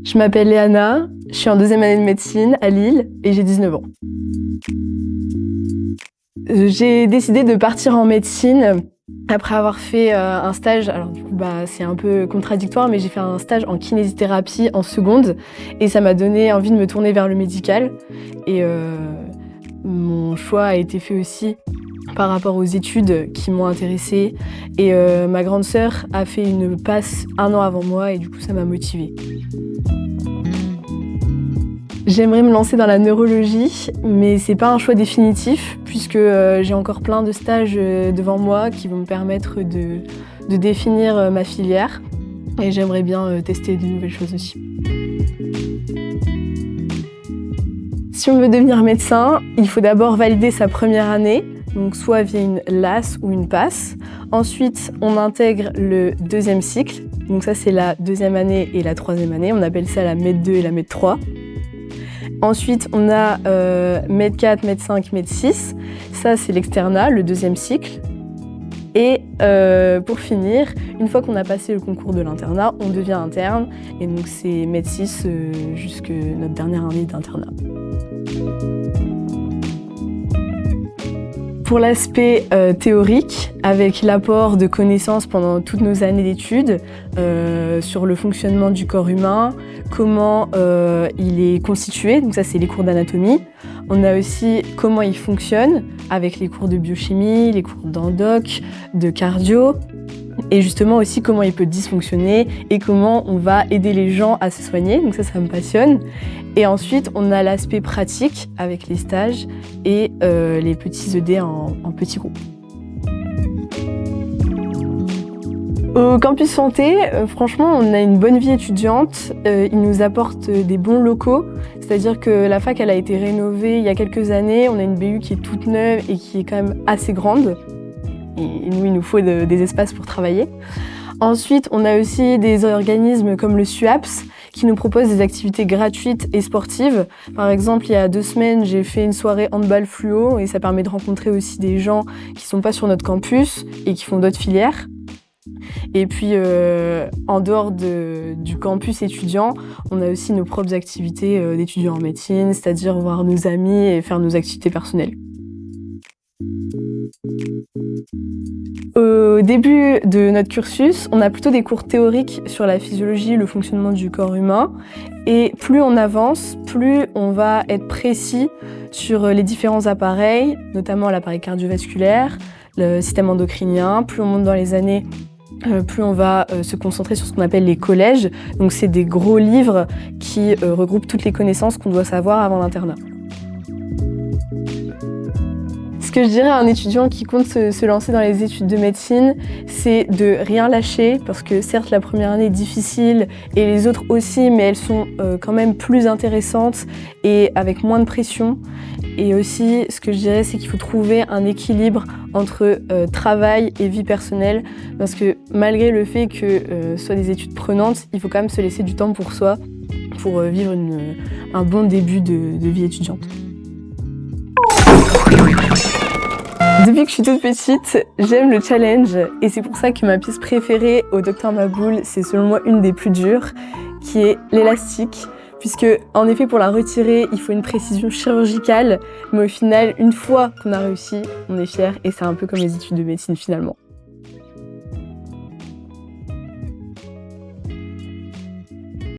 Je m'appelle Léana, je suis en 2e année de médecine à Lille et j'ai 19 ans. J'ai décidé de partir en médecine après avoir fait un stage. Alors du coup, c'est un peu contradictoire, mais j'ai fait un stage en kinésithérapie en seconde et ça m'a donné envie de me tourner vers le médical. Et mon choix a été fait aussi par rapport aux études qui m'ont intéressée. Et ma grande sœur a fait une passe 1 an avant moi et du coup ça m'a motivée. J'aimerais me lancer dans la neurologie, mais c'est pas un choix définitif puisque j'ai encore plein de stages devant moi qui vont me permettre de définir ma filière et j'aimerais bien tester de nouvelles choses aussi. Si on veut devenir médecin, il faut d'abord valider sa première année, donc soit via une LAS ou une PASS. Ensuite, on intègre le 2e cycle, donc ça c'est la 2e année et la 3e année, on appelle ça la MED 2 et la MED 3. Ensuite, on a MED 4, MED 5, MED 6. Ça, c'est l'externat, le 2e cycle. Et pour finir, une fois qu'on a passé le concours de l'internat, on devient interne. Et donc, c'est MED 6 jusqu'à notre dernière année d'internat. Pour l'aspect théorique, avec l'apport de connaissances pendant toutes nos années d'études sur le fonctionnement du corps humain, comment il est constitué, donc ça c'est les cours d'anatomie. On a aussi comment il fonctionne avec les cours de biochimie, les cours d'endoc, de cardio, et justement aussi comment il peut dysfonctionner et comment on va aider les gens à se soigner, donc ça me passionne. Et ensuite, on a l'aspect pratique avec les stages et les petits ED en petits groupes. Au campus santé, franchement, on a une bonne vie étudiante. Ils nous apportent des bons locaux, c'est-à-dire que la fac elle a été rénovée il y a quelques années. On a une BU qui est toute neuve et qui est quand même assez grande. Et nous, il nous faut des espaces pour travailler. Ensuite, on a aussi des organismes comme le SUAPS qui nous proposent des activités gratuites et sportives. Par exemple, il y a 2 semaines, j'ai fait une soirée handball fluo et ça permet de rencontrer aussi des gens qui ne sont pas sur notre campus et qui font d'autres filières. Et puis, en dehors du campus étudiant, on a aussi nos propres activités d'étudiants en médecine, c'est-à-dire voir nos amis et faire nos activités personnelles. Au début de notre cursus, on a plutôt des cours théoriques sur la physiologie, le fonctionnement du corps humain. Et plus on avance, plus on va être précis sur les différents appareils, notamment l'appareil cardiovasculaire, le système endocrinien. Plus on monte dans les années, plus on va se concentrer sur ce qu'on appelle les collèges. Donc c'est des gros livres qui regroupent toutes les connaissances qu'on doit savoir avant l'internat. Ce que je dirais à un étudiant qui compte se lancer dans les études de médecine, c'est de rien lâcher, parce que certes la première année est difficile et les autres aussi, mais elles sont quand même plus intéressantes et avec moins de pression. Et aussi, ce que je dirais, c'est qu'il faut trouver un équilibre entre travail et vie personnelle, parce que malgré le fait que ce soit des études prenantes, il faut quand même se laisser du temps pour soi, pour vivre un bon début de vie étudiante. Depuis que je suis toute petite, j'aime le challenge et c'est pour ça que ma pièce préférée au Dr Maboul, c'est selon moi une des plus dures, qui est l'élastique. Puisque, en effet, pour la retirer, il faut une précision chirurgicale, mais au final, une fois qu'on a réussi, on est fier et c'est un peu comme les études de médecine finalement.